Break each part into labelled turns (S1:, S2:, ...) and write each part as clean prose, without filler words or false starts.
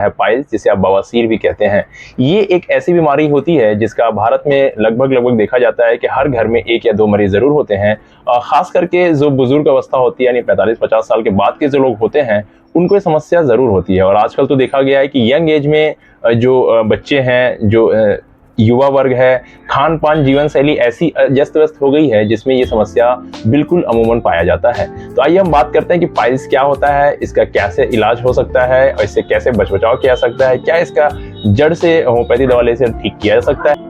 S1: है पाइल्स, जिसे आप बवासीर भी कहते हैं। ये एक ऐसी बीमारी होती है जिसका भारत में लगभग देखा जाता है कि हर घर में 1 या 2 मरीज जरूर होते हैं। खास करके जो बुजुर्ग अवस्था होती है, यानी 45-50 साल के बाद के जो लोग होते हैं, उनको ये समस्या जरूर होती है। और आजकल तो देखा गया है कि यंग एज में जो बच्चे हैं, जो युवा वर्ग है, खान पान जीवन शैली ऐसी अस्त व्यस्त हो गई है जिसमें ये समस्या बिल्कुल अमूमन पाया जाता है। तो आइए हम बात करते हैं कि पाइल्स क्या होता है, इसका कैसे इलाज हो सकता है और इससे कैसे बचाव किया जा सकता है, क्या इसका जड़ से होम्योपैथी दवा लेने से ठीक किया जा सकता है।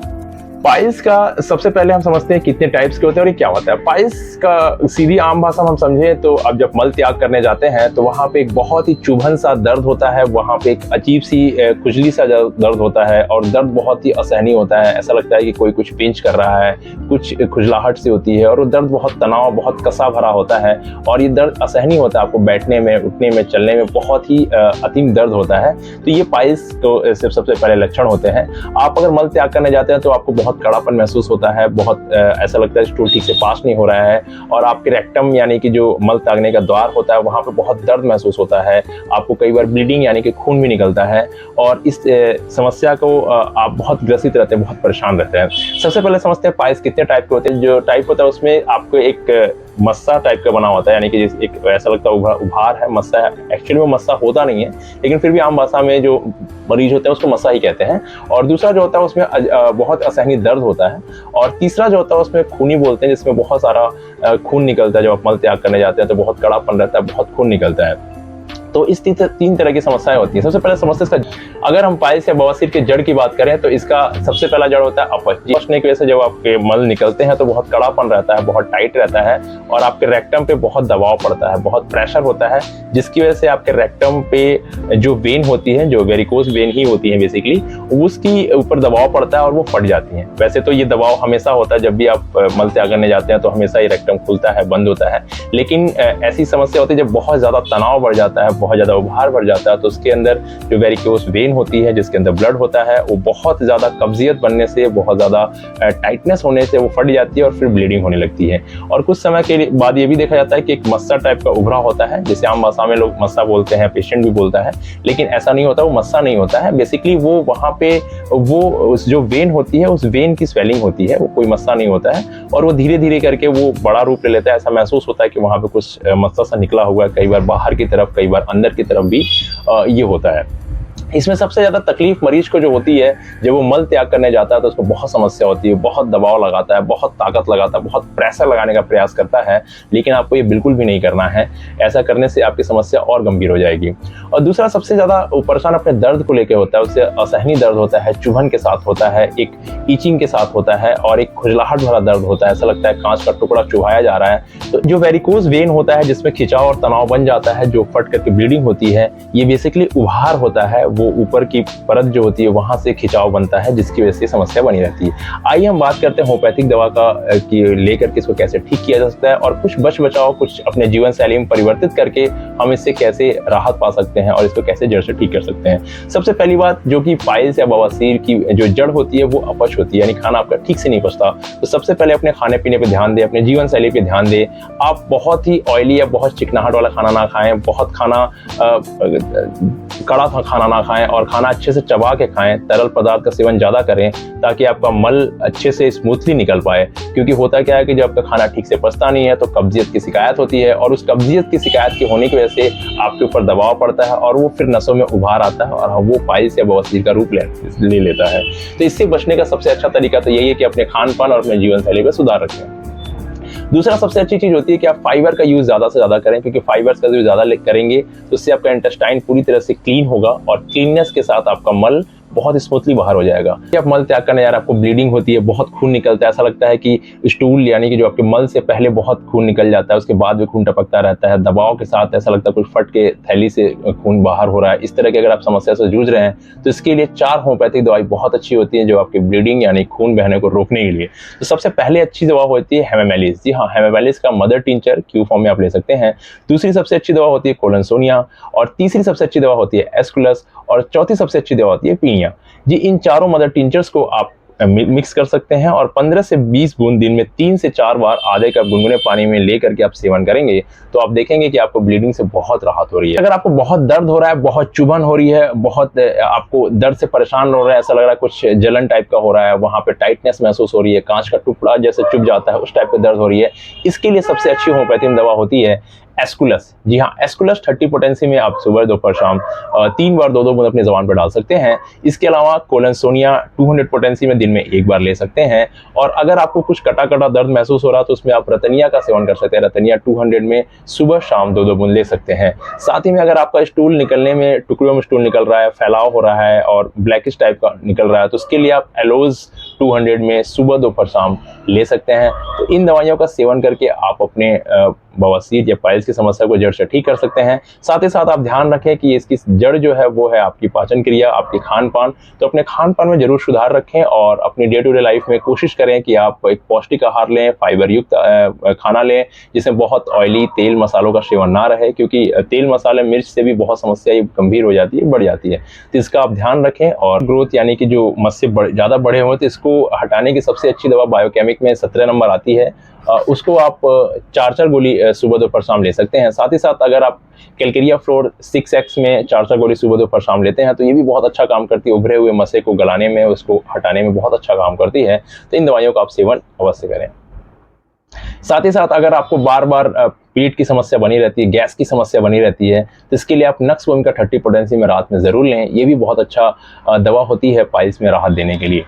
S1: पाइल्स का सबसे पहले हम समझते हैं कितने टाइप्स के होते हैं और ये क्या होता है। पाइल्स का सीधी आम भाषा में हम समझें तो अब जब मल त्याग करने जाते हैं तो वहाँ पे एक बहुत ही चुभन सा दर्द होता है, वहाँ पे एक अजीब सी खुजली सा दर्द होता है और दर्द बहुत ही असहनीय होता है। ऐसा लगता है कि कोई कुछ पिंच कर रहा है, कुछ खुजलाहट सी होती है और वो दर्द बहुत तनाव, बहुत कसा भरा होता है और ये दर्द असहनीय होता है। आपको बैठने में, उठने में, चलने में बहुत ही अतिम दर्द होता है। तो ये पाइल्स तो सबसे पहले लक्षण होते हैं। आप अगर मल त्याग करने जाते हैं तो आपको बहुत कड़ापन महसूस होता है, बहुत ऐसा लगता है स्टूल ठीक से पास नहीं हो रहा है और आपके रेक्टम यानी कि जो मल त्यागने का द्वार होता है वहां पे बहुत दर्द महसूस होता है। आपको कई बार ब्लीडिंग यानी कि खून भी निकलता है और इस समस्या को आप बहुत ग्रसित रहते हैं, बहुत परेशान रहते हैं। सबसे पहले समझते हैं पाइल्स कितने टाइप के होते हैं। जो टाइप होता है उसमें आपको एक मस्सा टाइप का बना होता है, यानी कि एक ऐसा लगता है उभार है, मस्सा है। एक्चुअली वो मस्सा होता नहीं है, लेकिन फिर भी आम भाषा में जो मरीज होते हैं उसको मस्सा ही कहते हैं। और दूसरा जो होता है उसमें बहुत असहनीय दर्द होता है। और तीसरा जो होता है उसमें खूनी बोलते हैं, जिसमें बहुत सारा खून निकलता है। जब आप मल त्याग करने जाते हैं तो बहुत कड़ापन रहता है, बहुत खून निकलता है। तो इस तीन तरह की समस्याएं होती हैं। सबसे पहले समस्या इसका, अगर हम पाइल्स या बवासीर के जड़ की बात करें तो इसका सबसे पहला जड़ होता है अपच। अपचने की वजह से जब आपके मल निकलते हैं तो बहुत कड़ापन रहता है, बहुत टाइट रहता है और आपके रेक्टम पे बहुत दबाव पड़ता है, बहुत प्रेशर होता है, जिसकी वजह से आपके रेक्टम पे जो वेन होती है, जो वेरिकोज वेन ही होती है बेसिकली, उसकी ऊपर दबाव पड़ता है और वो फट जाती है। वैसे तो ये दबाव हमेशा होता है, जब भी आप मल त्याग करने जाते हैं तो हमेशा ये रेक्टम खुलता है, बंद होता है। लेकिन ऐसी समस्या होती है जब बहुत ज्यादा तनाव बढ़ जाता है, बहुत ज्यादा उभार बढ़ जाता है, तो उसके अंदर जो वेरिकोस वेन होती है, जिसके अंदर ब्लड होता है, वो बहुत ज्यादा कब्जियत बनने से, बहुत ज्यादा टाइटनेस होने से वो फट जाती है और फिर ब्लीडिंग होने लगती है। और कुछ समय के बाद ये भी देखा जाता है कि एक मस्सा टाइप का उभरा होता है, जिसे आम भाषा में लोग मस्सा बोलते हैं, पेशेंट भी बोलता है, लेकिन ऐसा नहीं होता, वो मस्सा नहीं होता है। बेसिकली वो वहाँ पे वो जो वेन होती है, उस वेन की स्वेलिंग होती है, वो कोई मस्सा नहीं होता है और वो धीरे धीरे करके वो बड़ा रूप ले लेता है। ऐसा महसूस होता है कि वहाँ पे कुछ मस्सा सा निकला हुआ है, कई बार बाहर की तरफ, कई बार अंदर की तरफ भी ये होता है। इसमें सबसे ज्यादा तकलीफ मरीज को जो होती है, जब वो मल त्याग करने जाता है तो उसको बहुत समस्या होती है, बहुत दबाव लगाता है, बहुत ताकत लगाता है, बहुत प्रेशर लगाने का प्रयास करता है, लेकिन आपको ये बिल्कुल भी नहीं करना है। ऐसा करने से आपकी समस्या और गंभीर हो जाएगी। और दूसरा सबसे ज्यादा परेशान अपने दर्द को लेकर होता है, उससे असहनीय दर्द होता है, चुभन के साथ होता है, एक ईचिंग के साथ होता है और एक खुजलाहट भरा दर्द होता है। ऐसा लगता है कांच का टुकड़ा चुभाया जा रहा है। तो जो वेरिकोज वेन होता है, जिसमें खिंचाव और तनाव बन जाता है, जो फट करके ब्लीडिंग होती है, ये बेसिकली उभार होता है। वो ऊपर की परत जो होती है वहां से खिंचाव बनता है, जिसकी वजह से समस्या बनी रहती है। आइए हम बात करते हैं होम्योपैथिक दवा का कि लेकर के इसको कैसे ठीक किया जा सकता है और कुछ बचाव कुछ अपने जीवन शैली में परिवर्तित करके हम इससे कैसे राहत पा सकते हैं और इसको कैसे जड़ से ठीक कर सकते हैं। सबसे पहली बात, जो कि पाइल्स या बवासीर की जो जड़ होती है वो अपच होती है, यानी खाना आपका ठीक से नहीं पचता। तो सबसे पहले अपने खाने पीने पे ध्यान दें, अपने जीवन शैली पे ध्यान दें। आप बहुत ही ऑयली या बहुत चिकनाहट वाला खाना ना खाएं, बहुत कड़ा खाना ना खाएं और खाना अच्छे से चबा के खाएं। तरल पदार्थ का सेवन ज्यादा करें ताकि आपका मल अच्छे से स्मूथली निकल पाए। क्योंकि होता क्या है कि जब आपका खाना ठीक से पचता नहीं है तो कब्जियत की शिकायत होती है और उस कब्जियत की शिकायत के होने की वजह से आपके ऊपर दबाव पड़ता है और वो फिर नसों में उभार आता है और वो पाइल्स या बवासीर का रूप ले लेता है। तो इससे बचने का सबसे अच्छा तरीका तो यही है कि अपने खान पान और अपने जीवन शैली में सुधार रखें। दूसरा सबसे अच्छी चीज होती है कि आप फाइबर का यूज ज्यादा से ज्यादा करें, क्योंकि फाइबर्स का यूज ज्यादा करेंगे तो उससे आपका इंटेस्टाइन पूरी तरह से क्लीन होगा और क्लीननेस के साथ आपका मल बहुत स्मूथली बाहर हो जाएगा। आप मल त्याग करने जा रहे हैं, आपको ब्लीडिंग होती है, बहुत खून निकलता है, ऐसा लगता है कि स्टूल यानी कि जो आपके मल से पहले बहुत खून निकल जाता है, उसके बाद भी खून टपकता रहता है, दबाव के साथ ऐसा लगता है कुछ फट के थैली से खून बाहर हो रहा है। इस तरह की अगर आप समस्या से जूझ रहे हैं तो इसके लिए 4 होम्योपैथिक दवाई बहुत अच्छी होती है जो आपकी ब्लीडिंग यानी खून बहने को रोकने के लिए। तो सबसे पहले अच्छी दवा होती है हेमामेलिस। जी हाँ, हेमामेलिस का मदर टिंचर क्यू फॉर्म में आप ले सकते हैं। दूसरी सबसे अच्छी दवा होती है कोलेंसोनिया और तीसरी सबसे अच्छी दवा होती है एस्कुलस और चौथी सबसे अच्छी दवा होती है पीनिया। जी इन चारों मदर टिंचर्स को आप मिक्स कर सकते हैं और 15 से 20 बूंद दिन में 3 से 4 बार आधे कप गुनगुने पानी में ले करके आप सेवन करेंगे तो आप देखेंगे कि आपको ब्लीडिंग से बहुत राहत हो रही है। अगर आपको बहुत दर्द हो रहा है, बहुत चुभन हो रही है, बहुत आपको दर्द से परेशान हो रहे हैं, ऐसा लग रहा है कुछ जलन टाइप का हो रहा है, वहां पे टाइटनेस महसूस हो रही है, कांच का टुकड़ा जैसे चुभ जाता है उस टाइप का दर्द हो रही है, इसके लिए सबसे अच्छी होम्योपैथी दवा होती है एस्कुलस। जी हाँ, एस्कुलस 30 पोटेंसी में आप सुबह दोपहर शाम 3 बार 2-2 बूंद अपनी जबान पर डाल सकते हैं। इसके अलावा कोलेंसोनिया 200 पोटेंसी में दिन में 1 बार ले सकते हैं। और अगर आपको कुछ कटा-कटा दर्द महसूस हो रहा है तो उसमें आप रतनिया का सेवन कर सकते हैं। रतनिया 200 में सुबह शाम 2-2 बूंद ले सकते हैं। साथ ही में अगर आपका स्टूल निकलने में टुकड़ों में स्टूल निकल रहा है, फैलाव हो रहा है और ब्लैकिश टाइप का निकल रहा है तो उसके लिए आप एलोज 200 में सुबह दोपहर शाम ले सकते हैं। तो इन दवाइयों का सेवन करके आप अपने बवासीर या पाइल्स की समस्या को जड़ से ठीक कर सकते हैं। साथ ही साथ आप ध्यान रखें कि इसकी जड़ जो है वो है आपकी पाचन क्रिया, आपकी खान पान। तो अपने खान पान में जरूर सुधार रखें और अपनी डे टू डे लाइफ में कोशिश करें कि आप एक पौष्टिक आहार लें, फाइबर युक्त खाना लें जिसमें बहुत ऑयली तेल मसालों का सेवन ना रहे, क्योंकि तेल मसाले मिर्च से भी बहुत समस्या गंभीर हो जाती है, बढ़ जाती है। तो इसका आप ध्यान रखें। और ग्रोथ यानी कि जो मस्से ज़्यादा बड़े हुए तो इसको हटाने की सबसे अच्छी दवा बायोकेमिक में 17 नंबर आती है, उसको आप 4-4 गोली सुबह दोपहर शाम ले सकते हैं। साथ ही साथ अगर आप कैलकेरिया फ्लोर 6x में 4-4 गोली सुबह दोपहर शाम लेते हैं तो ये भी बहुत अच्छा काम करती है, उभरे हुए मस्से को गलाने में, उसको हटाने में बहुत अच्छा काम करती है। तो इन दवाइयों का आप सेवन अवश्य करें। साथ ही साथ अगर आपको बार बार पेट की समस्या बनी रहती है, गैस की समस्या बनी रहती है तो इसके लिए आप नक्स वोम का 30 पोटेंसी में रात में ज़रूर लें। ये भी बहुत अच्छा दवा होती है पाइल्स में राहत देने के लिए।